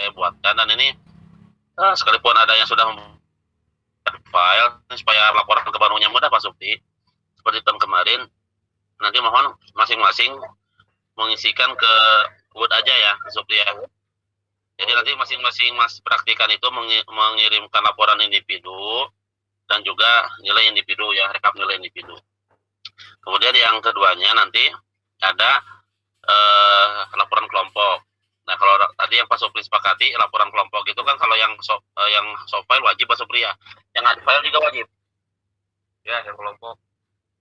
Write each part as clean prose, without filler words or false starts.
saya buatkan, dan ini sekalipun ada yang sudah file supaya laporan ke barunya mudah Pak Supti seperti tahun kemarin, nanti mohon masing-masing mengisikan ke Word aja ya Supti ya. Jadi nanti masing-masing mas praktikan itu mengirimkan laporan individu dan juga nilai individu ya, rekap nilai individu. Kemudian yang keduanya nanti ada laporan kelompok. Nah, kalau tadi yang Pak Supri sepakati laporan kelompok itu kan kalau yang soft file wajib Pak Supri ya. Yang hard file juga wajib. Ya, yang kelompok.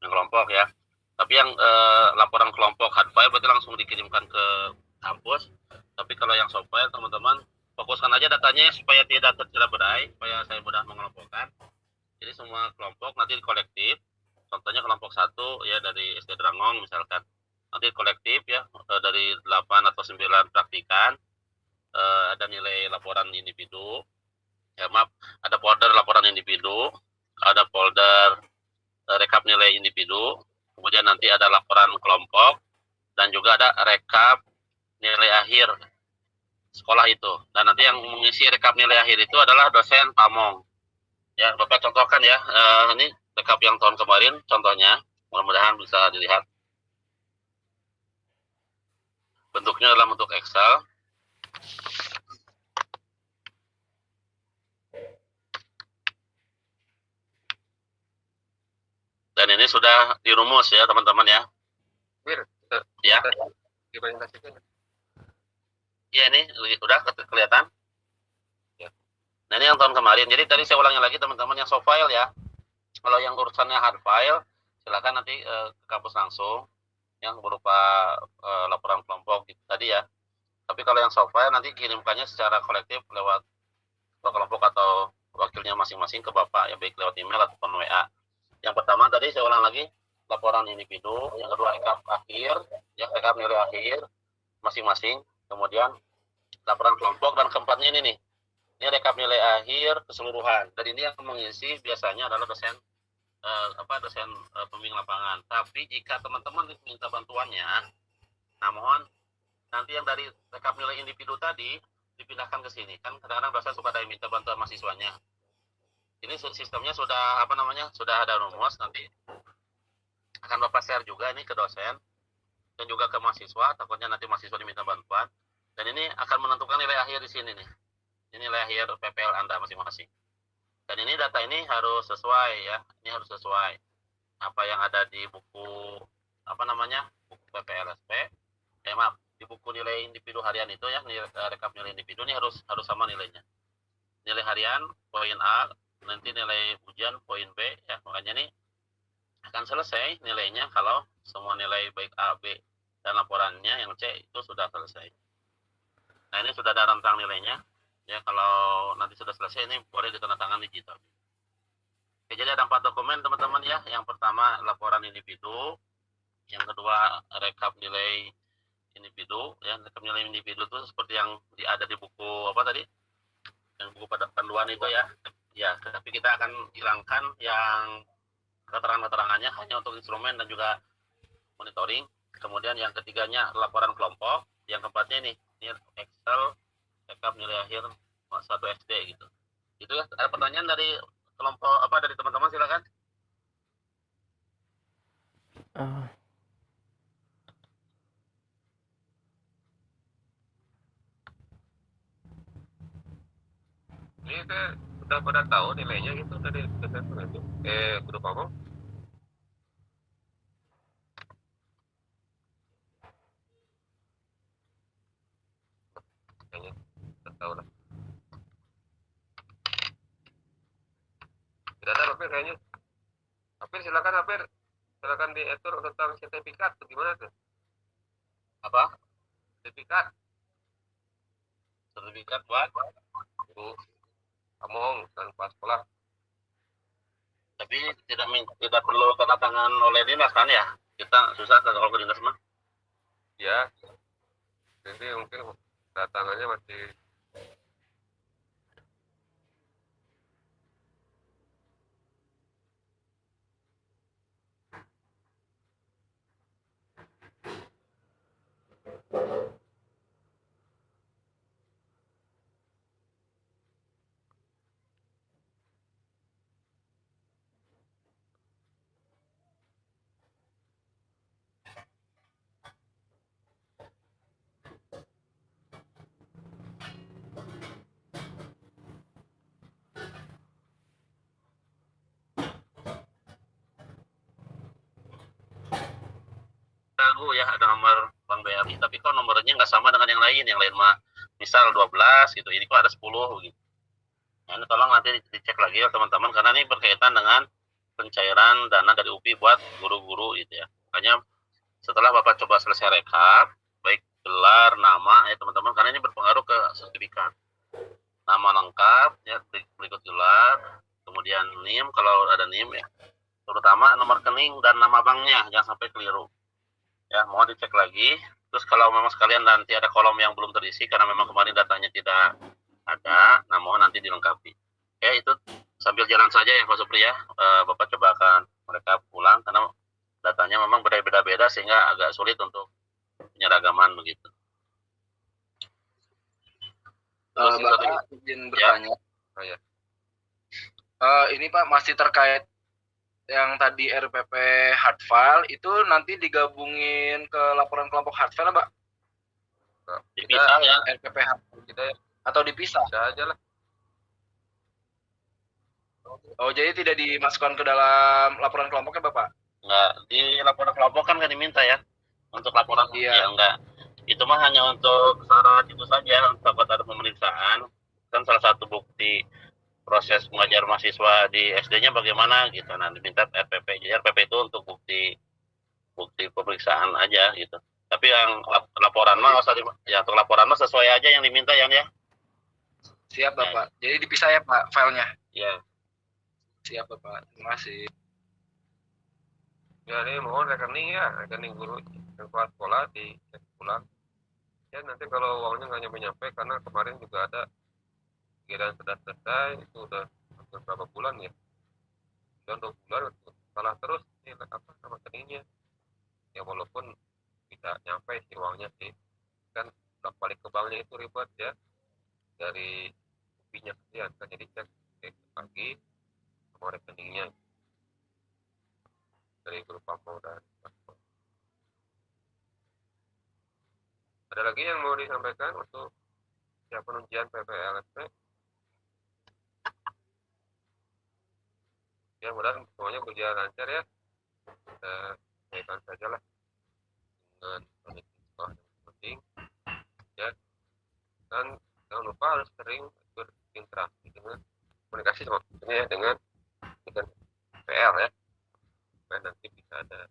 Yang kelompok ya. Tapi yang laporan kelompok hard file berarti langsung dikirimkan ke kampus. Tapi kalau yang soft file teman-teman fokuskan aja datanya supaya tidak tercerai berai, supaya saya mudah mengelompokkan. Jadi semua kelompok nanti kolektif. Contohnya kelompok 1 ya dari SD Drangong misalkan. Nanti kolektif ya dari 8 atau 9 praktikan, ada nilai laporan individu. Ya maaf, ada folder laporan individu, ada folder rekap nilai individu, kemudian nanti ada laporan kelompok, dan juga ada rekap nilai akhir sekolah itu. Dan nanti yang mengisi rekap nilai akhir itu adalah dosen pamong. Ya, Bapak contohkan ya, ini rekap yang tahun kemarin contohnya, mudah-mudahan bisa dilihat. Bentuknya adalah bentuk Excel. Dan ini sudah dirumus ya teman-teman ya. Ya. Ya ini udah kelihatan. Ya. Nah ini yang tahun kemarin. Jadi tadi saya ulangi lagi teman-teman yang soft file ya. Kalau yang urusannya hard file, silakan nanti ke kampus langsung yang berupa laporan kelompok gitu, tadi ya. Tapi kalau yang soft file nanti kirimkannya secara kolektif lewat kelompok atau wakilnya masing-masing ke Bapak ya, baik lewat email ataupun WA. Yang pertama tadi saya ulang lagi, laporan individu. Yang kedua rekap akhir, ya rekap nilai akhir masing-masing. Kemudian laporan kelompok, dan keempatnya ini nih, ini rekap nilai akhir keseluruhan. Dan ini yang mengisi biasanya adalah dosen dosen pembimbing lapangan. Tapi jika teman-teman minta bantuannya, nah mohon nanti yang dari rekap nilai individu tadi dipindahkan ke sini. Kan kadang-kadang dosen suka ada yang minta bantuan mahasiswanya. Ini sistemnya sudah sudah ada rumus, nanti akan Bapak share juga ini ke dosen dan juga ke mahasiswa, takutnya nanti mahasiswa diminta bantuan. Dan ini akan menentukan nilai akhir di sini nih. Ini nilai akhir PPL Anda masing-masing. Dan ini data ini harus sesuai ya. Ini harus sesuai apa yang ada di buku buku PPLSP. Maaf, di buku nilai individu harian itu ya, rekap nilai individu ini harus sama nilainya. Nilai harian poin A, nanti nilai ujian poin B ya. Makanya nih akan selesai nilainya kalau semua nilai baik A, B dan laporannya yang C itu sudah selesai. Nah ini sudah ada rentang nilainya ya. Kalau nanti sudah selesai ini boleh ditandatangan digital. Oke, jadi ada 4 dokumen teman-teman ya. Yang pertama laporan individu, yang kedua rekap nilai individu ya. Rekap nilai individu itu seperti yang ada di buku apa tadi, yang buku panduan itu ya. Ya, tapi kita akan hilangkan yang keterangan-keterangannya hanya untuk instrumen dan juga monitoring. Kemudian yang ketiganya laporan kelompok, yang keempatnya ini Excel rekap nilai akhir 1 SD gitu. Itu ya. Ada pertanyaan dari kelompok dari teman-teman, silakan. Ini sudah pada tahu nilainya gitu dari dosen itu guru pamong. Kayaknya sudah tahu lah. Tidak ada Hafir kayaknya. Hafir silakan diatur tentang sertifikat tuh gimana tuh? Apa? Sertifikat buat guru pamong dan kepala sekolah. Tapi tidak perlu tanda tangan oleh dinas kan ya? Kita susah kalau ke dinas mah. Ya. Jadi mungkin tanda tangannya masih ragu ya ada nomor Bank BRI, tapi kok nomornya nggak sama dengan yang lain mah misal 12 gitu, ini kok ada 10 gitu. Nah, ini tolong nanti dicek lagi ya teman-teman, karena ini berkaitan dengan pencairan dana dari UPI buat guru-guru gitu ya. Makanya setelah Bapak coba selesai rekap, baik gelar, nama ya teman-teman, karena ini berpengaruh ke sertifikat. Nama lengkap ya, berikut gelar, kemudian NIM kalau ada NIM ya, terutama nomor rekening dan nama banknya, jangan sampai keliru ya, mohon dicek lagi. Terus kalau memang sekalian nanti ada kolom yang belum terisi karena memang kemarin datanya tidak ada, nah mohon nanti dilengkapi ya. Itu sambil jalan saja ya Pak Supri ya, Bapak coba akan mereka pulang karena datanya memang berbeda-beda sehingga agak sulit untuk penyeragaman begitu. Bapak izin bertanya. Ya. Ini Pak masih terkait yang tadi RPP hard file itu nanti digabungin ke laporan kelompok hard file Pak? Dipisah ya. RPP hard file kita ya. Atau dipisah? Bisa aja lah. Oh jadi tidak dimasukkan ke dalam laporan kelompoknya Bapak? Enggak, di laporan kelompok kan diminta ya. Untuk laporan ya enggak. Itu mah hanya untuk syarat itu saja, untuk ada pemeriksaan. Kan salah satu bukti proses mengajar mahasiswa di SD-nya bagaimana gitu. Nah, diminta RPP. Jadi RPP itu untuk bukti pemeriksaan aja gitu. Tapi yang laporan mah ya untuk laporan mah sesuai aja yang diminta ya. Siap Bapak. Ya. Jadi dipisah ya Pak filenya? Iya. Siap Bapak. Terima kasih. Ya ini mohon rekening guru kepala sekolah dicek ulang. Ya nanti kalau uangnya nggak nyampe karena kemarin juga ada kira sudah selesai, itu udah hampir berapa bulan ya, udah 2 bulan salah terus ini apa nama rekeningnya ya, walaupun tidak nyampe si uangnya sih kan, balik ke banknya itu ribet ya, dari UPI-nya kesian kan, jadi cek lagi sama rekeningnya dari grup Pamau dan ada lagi yang mau disampaikan untuk ya penunjian PPLSP. Ya mudah semuanya berjalan lancar ya, kita sampaikan saja lah dengan kondisi sekolah yang penting ya, dan jangan lupa harus sering berinteraksi dengan komunikasi sama ya, dengan PL ya, supaya nanti bisa ada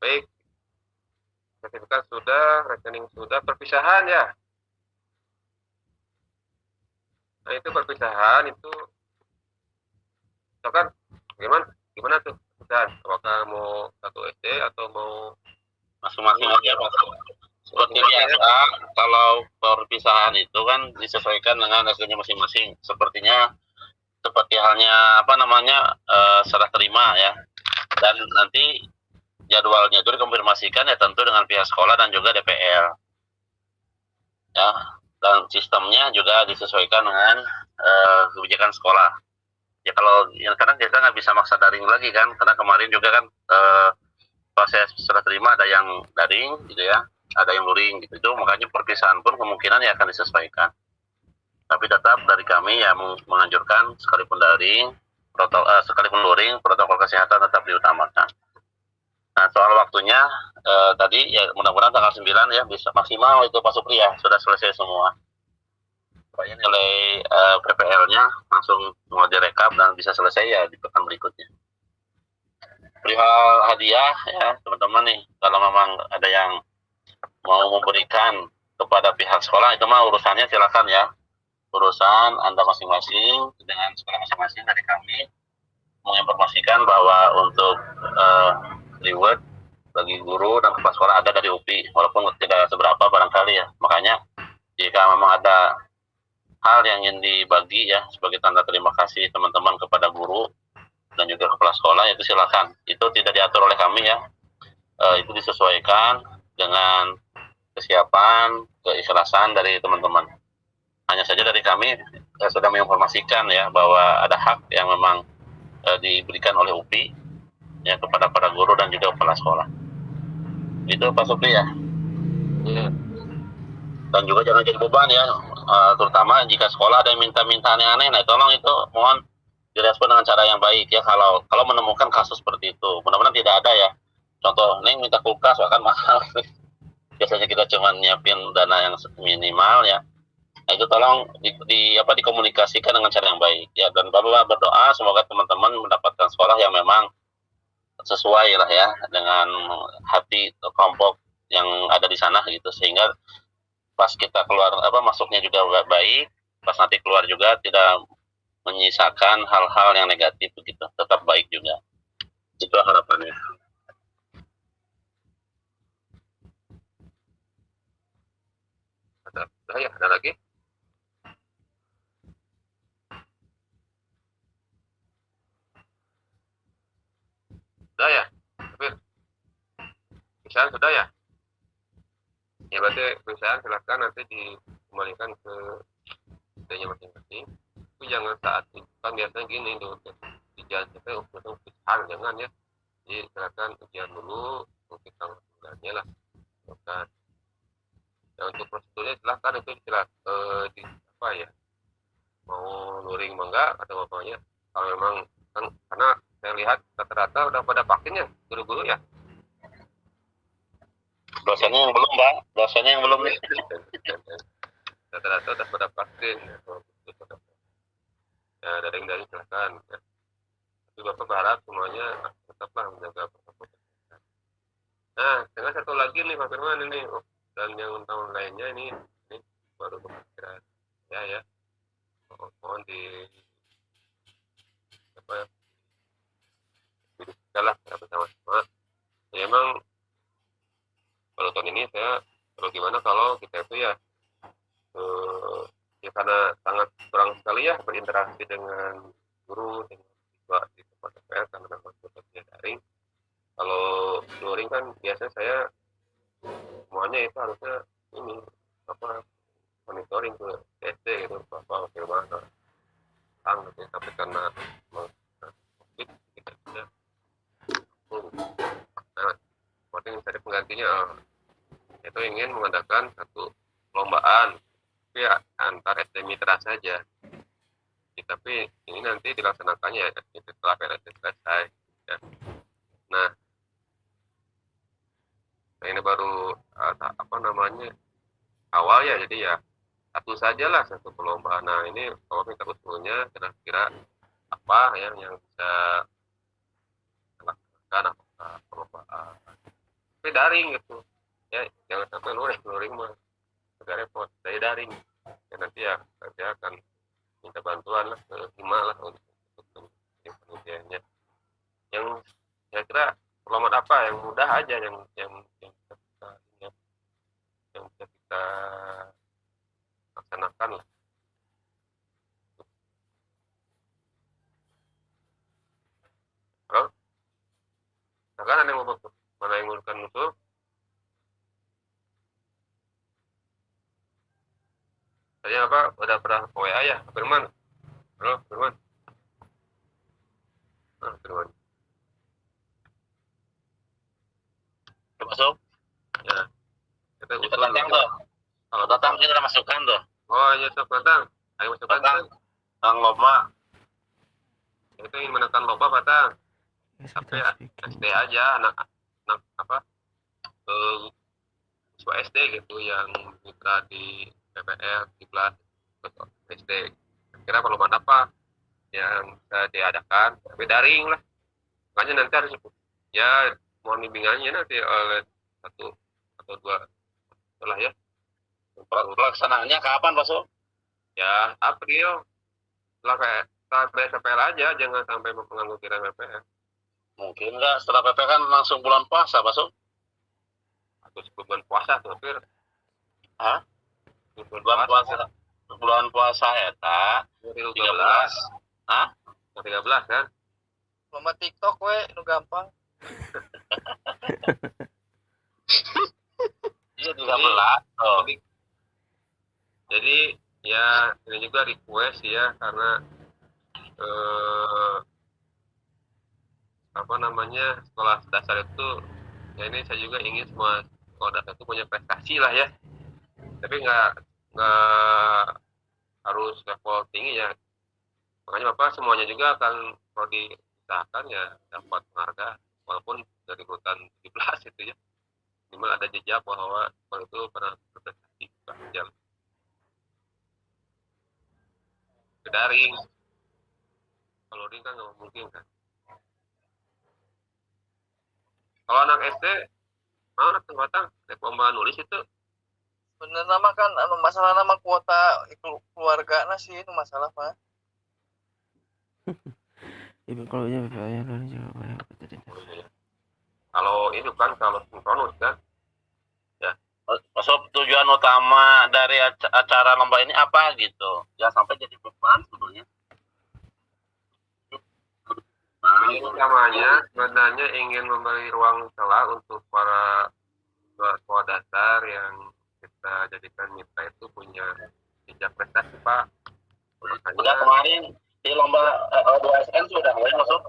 baik. Sertifikat sudah, rekening sudah, perpisahan ya. Nah itu perpisahan itu, misalkan gimana tuh perpisahan? Apakah mau satu SD atau mau masing-masing aja Pak? Seperti biasa, kalau perpisahan itu kan disesuaikan dengan SD-nya masing-masing. Sepertinya seperti halnya serah terima ya. Dan nanti jadwalnya itu dikonfirmasikan ya tentu dengan pihak sekolah dan juga DPL ya, dan sistemnya juga disesuaikan dengan kebijakan sekolah ya. Kalau ya, karena kita nggak bisa maksa daring lagi kan, karena kemarin juga kan proses serah terima ada yang daring gitu ya, ada yang luring gitu, itu makanya perpisahan pun kemungkinan ya akan disesuaikan. Tapi tetap dari kami ya menganjurkan sekalipun daring, sekalipun luring, protokol kesehatan tetap diutamakan. Nah, soal waktunya tadi ya mudah-mudahan tanggal 9 ya bisa maksimal itu Pak Supri ya, sudah selesai semua. Supaya nilai PPL-nya langsung mau direkap dan bisa selesai ya di pekan berikutnya. Perihal hadiah ya teman-teman nih, kalau memang ada yang mau memberikan kepada pihak sekolah itu mah urusannya silakan ya. Urusan Anda masing-masing dengan sekolah masing-masing. Dari kami menginformasikan bahwa untuk reward bagi guru dan kepala sekolah ada dari UPI, walaupun tidak seberapa barangkali ya. Makanya jika memang ada hal yang ingin dibagi ya sebagai tanda terima kasih teman-teman kepada guru dan juga kepala sekolah, itu silakan. Itu tidak diatur oleh kami ya. Itu disesuaikan dengan kesiapan, keikhlasan dari teman-teman. Hanya saja dari kami sudah menginformasikan ya bahwa ada hak yang memang diberikan oleh UPI ya kepada para guru dan juga kepala sekolah. Itu Pak Supri ya. Iya. Dan juga jangan jadi beban ya, terutama jika sekolah ada yang minta-minta aneh-aneh, nah tolong itu mohon direspon dengan cara yang baik ya. Kalau menemukan kasus seperti itu, mudah-mudahan tidak ada ya. contoh nih minta kulkas bahkan mahal. Biasanya kita cuma nyiapin dana yang minimal ya. Nah, itu tolong dikomunikasikan dengan cara yang baik ya, dan Bapak berdoa semoga teman-teman mendapatkan sekolah yang memang sesuai lah ya dengan hati kelompok yang ada di sana gitu, sehingga pas kita keluar masuknya juga baik, pas nanti keluar juga tidak menyisakan hal-hal yang negatif begitu, tetap baik juga. Itu harapannya. Ada lagi? Sudah ya? Misalnya sudah ya? Ya berarti misalnya silakan nanti dikembalikan ke idenya masing-masing. Tapi jangan saat itu, kan biasanya gini tuh, di jalan kita langsung pisahan, jangan ya. Jadi silakan ujian dulu, mungkin tanggal 9-nya lah. Bukan. Ya, untuk prosedurnya silakan itu di apa ya, mau luring enggak atau apanya, kalau memang kan, karena saya lihat rata-rata udah pada vaksin ya guru-guru ya. Dosennya yang belum, Bang. Dosennya yang belum nih. Rata-rata udah pada vaksin ya. Ya dari silakan ya. Tapi Bapak berharap semuanya tetaplah menjaga protokol kesehatan. Nah, dengan satu lagi nih Pak Firman ini, dan yang tahun lainnya ini baru kepikiran ya. Mohon di apa ya, didiskusikan lah bersama-sama. Ya emang kalau tahun ini kalau gimana kalau kita itu ya ya karena sangat kurang sekali ya berinteraksi dengan guru, dengan siswa di tempat TPR karena memang sepertinya daring. Kalau luring kan biasanya saya semuanya itu harusnya ini monitoring ke SD gitu, bagaimana gitu, tapi karena COVID kita sudah seperti mencari penggantinya itu ingin mengadakan satu perlombaan tapi ya antar SD mitra saja. Tapi ini nanti dilaksanakannya ya setelah PNS selesai ya. Nah ini baru awal ya, jadi ya satu sajalah satu perlombaan. Nah ini kalau minta usulnya kira-kira apa ya yang bisa dilaksanakan, apakah perlombaan tapi daring gitu ya, jangan sampai luring mah agak repot dari daring ya. Nanti saya akan minta bantuan lah ke Hima lah untuk penelitiannya. Yang saya kira perlombaan apa yang mudah aja, yang bisa kita laksanakan lah. Kan ada yang mau bantu, mana yang menurutkan usul? Saya udah pernah WA ya Firman. Halo Firman. Firman. Masuk. Ya. Kita datang tuh. Kalau datang kita masukkan tuh. Oh iya sok datang. Ayo masukkan. Datang lomba. Itu ingin menekan lomba Batang. Tapi SD aja anak siswa SD gitu yang mitra di PPL di kelas SD. Kira perlombaan apa yang bisa diadakan, tapi daring lah. Makanya nanti harus ya mohon bimbingannya nanti oleh satu atau dua setelah ya. Pelaksanaannya kapan Pak So? Ya April. Setelah PPL aja, jangan sampai mengganggu kira PPL. Mungkin enggak, setelah PPL kan langsung bulan puasa Pak So? Atau bulan puasa tuh hampir. Hah? Bulan puasa eta 13. Hah? 13 kan? Lomba TikTok we nu gampang. Iya 13. Oh. Jadi ya ini juga request ya, karena sekolah dasar itu ya, ini saya juga ingin semua sekolah dasar itu punya prestasi lah ya, tapi nggak harus level tinggi ya. Makanya Bapak semuanya juga akan kalau diusahakan ya dapat penghargaan, walaupun dari urutan 17 itu ya. Minimal ada jejak bahwa sekolah itu pernah berprestasi panjang. Daring. Kalau ring kan nggak mungkin kan. Kalau anak SD, mana tuh batang? Lomba nulis itu. Bener nama kan masalah nama kuota itu keluarga sih itu masalah Pak. Ibu kalau ya PPL juga banyak. Kalau itu kan kalau sinkronus kan. Ya. Maksud tujuan utama dari acara lomba ini apa gitu? Jangan sampai jadi beban sebetulnya. Utamanya sebenarnya ingin memberi ruang celah untuk para sekolah dasar yang kita jadikan mitra itu punya jejak prestasi Pak. Makanya, udah kemarin di lomba O2SN sudah mulai masuk.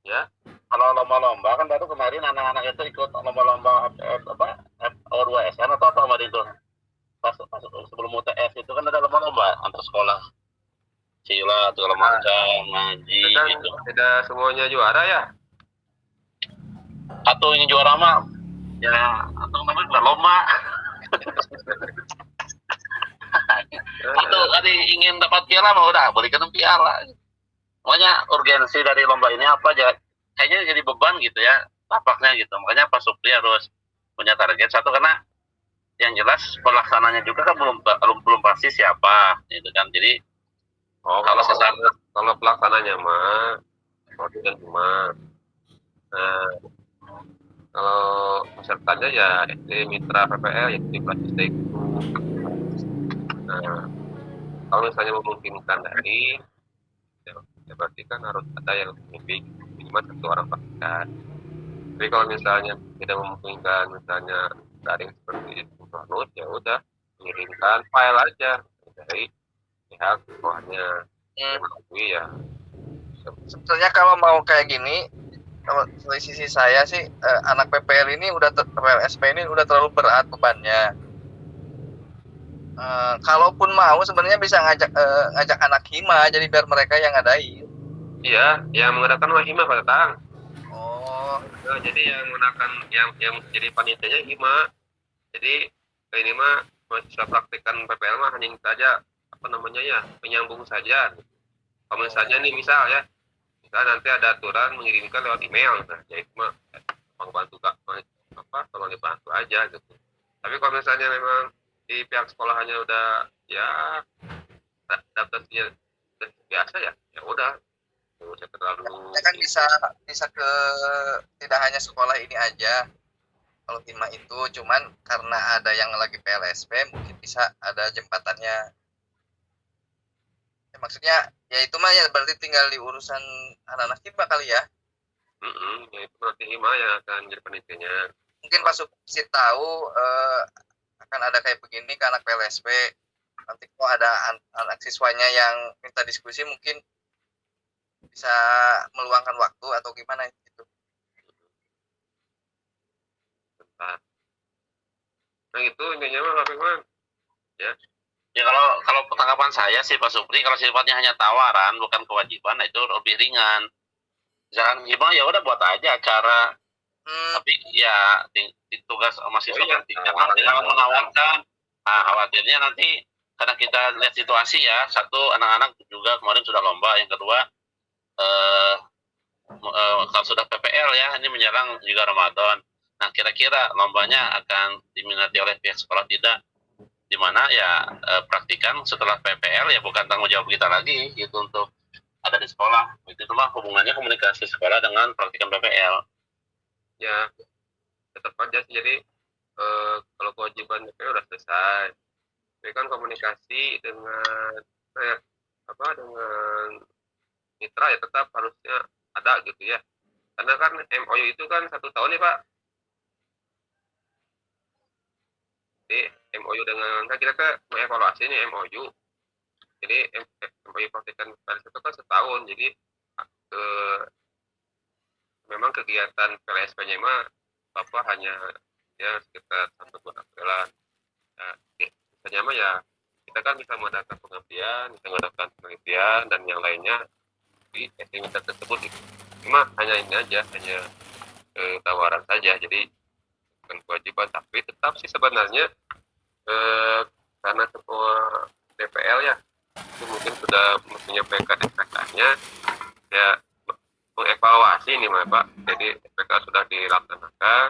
Ya. Kalau lomba-lomba kan baru kemarin anak-anak itu ikut lomba-lomba O2SN atau apa kemarin itu? Pas sebelum UTS itu kan ada lomba-lomba antar sekolah. Silat, segala macam, ngaji kan gitu. tidak semuanya juara ya. Atau ingin juara mah ya atau namanya bukan lomba. Itu tadi ingin dapat piala mah udah berikan piala. Makanya urgensi dari lomba ini apa aja kayaknya jadi beban gitu ya tampaknya gitu. Makanya Pak Supri harus punya target satu karena yang jelas pelaksananya juga kan belum pasti siapa gitu kan. Jadi kalau pelaksananya mah dan cuma kalau pesertanya ya SD mitra PPL yang 17 SD itu. Nah, kalau misalnya memungkinkan dari ya berarti kan harus ada yang membimbing minimal satu orang pastikan. Tapi kalau misalnya tidak memungkinkan misalnya daring seperti itu ya udah mengirimkan file aja dari pihak sekolahnya yang mengakui ya. Sebetulnya kalau mau kayak gini, kalau dari sisi saya sih anak PPL ini PPLSP ini udah terlalu berat bebannya. Kalaupun mau sebenarnya bisa ngajak anak hima jadi biar mereka yang ngadain. Iya, yang mengadakan hima Pak Tatang. Oh. Nah, jadi yang menggunakan yang jadi panitianya hima. Jadi ini mah bisa praktekkan PPL mah hanya saja apa namanya ya menyambung saja. Kalau misalnya nih misal nanti ada aturan mengirimkan lewat email, nah ya itu mah bantu tolong dibantu aja gitu. Tapi kalau misalnya memang di pihak sekolahnya udah ya adaptasinya biasa ya udah nggak usah terlalu. Ya kan bisa ke tidak hanya sekolah ini aja. Kalau hima itu cuman karena ada yang lagi PLSP mungkin bisa ada jembatannya. Ya, maksudnya ya itu mah ya berarti tinggal di urusan anak-anak hima kali ya. Ya itu berarti hima yang akan jadi panitianya. Mungkin Pak Supsi tahu akan ada kayak begini ke anak PLSP. Nanti kok ada anak siswanya yang minta diskusi mungkin bisa meluangkan waktu atau gimana gitu. Bentar. Nah itu intinya mah bagaimana? Ya. Ya kalau tanggapan saya sih Pak Supri kalau sifatnya hanya tawaran bukan kewajiban itu lebih ringan. Misalkan gimana ya udah buat aja acara. Tapi ya tugas mahasiswa kan jangan menawarkan. Nah, khawatirnya nanti karena kita lihat situasi ya, satu anak-anak juga kemarin sudah lomba, yang kedua kalau sudah PPL ya ini menjelang juga Ramadan. Nah kira-kira lombanya akan diminati oleh pihak sekolah tidak? Dimana ya praktikan setelah PPL ya bukan tanggung jawab kita lagi gitu untuk ada di sekolah. Itu mah hubungannya komunikasi sekolah dengan praktikan PPL. Ya tetap aja sih jadi kalau kewajiban PPL udah selesai. Tapi kan komunikasi dengan dengan mitra ya tetap harusnya ada gitu ya. Karena kan MOU itu kan 1 tahun ya Pak. Jadi MOU dengan kan kita kan mengevaluasi nih MOU. Jadi MOU praktikan PLS itu kan setahun. Jadi memang kegiatan PLSP-nya mah Bapak hanya ya sekitar 1 bulan Aprilan. Nah, misalnya mah ya kita kan bisa mengadakan pengabdian, bisa mengadakan penelitian dan yang lainnya di aktivitas tersebut gitu. cuma hanya ini aja, hanya tawaran saja, jadi bukan kewajiban. Tapi tetap sih sebenarnya karena ketua DPL ya itu mungkin sudah menyampaikan SPK-nya ya, mengevaluasi ini Pak, jadi SPK sudah dilaksanakan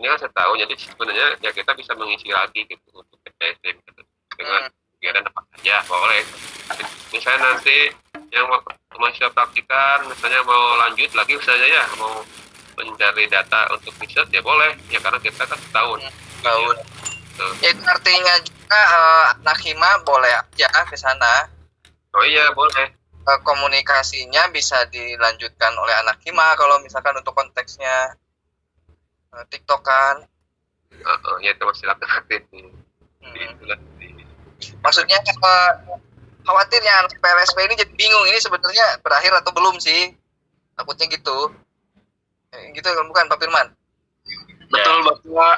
ini kan setahun, jadi sebenarnya ya kita bisa mengisi lagi gitu untuk PPSD gitu. Dengan kegiatan apa saja boleh, misalnya nanti yang masih praktikan misalnya mau lanjut lagi misalnya ya mau mencari data untuk riset ya boleh ya, karena kita kan setahun. Itu artinya juga anak hima boleh aja ke sana. Oh iya boleh. Komunikasinya bisa dilanjutkan oleh anak hima kalau misalkan untuk konteksnya TikTokan. Ya itu masih aktif di Maksudnya khawatirnya anak PLSP ini jadi bingung ini sebenarnya berakhir atau belum sih, takutnya gitu. Gitu kan bukan Pak Firman? Betul Bapak.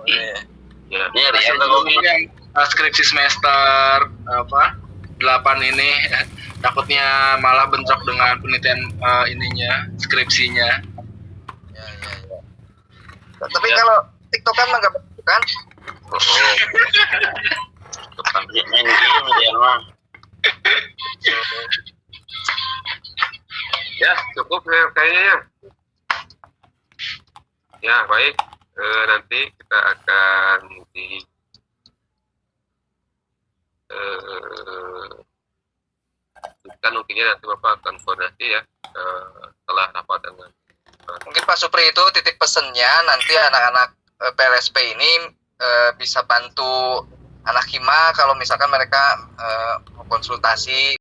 Ya. Ini riset Skripsi semester 8 ini takutnya malah bentrok dengan penelitian ininya, skripsinya. Ya. Tapi kalau TikTokan mah nggak begitu kan? Ya cukup ya kayaknya ya. Ya baik, nanti kita akan kan mungkinnya nanti Bapak akan koordinasi ya setelah rapat dengan Mungkin Pak Supri itu titik pesennya nanti anak-anak PLSP ini bisa bantu anak hima kalau misalkan mereka mau konsultasi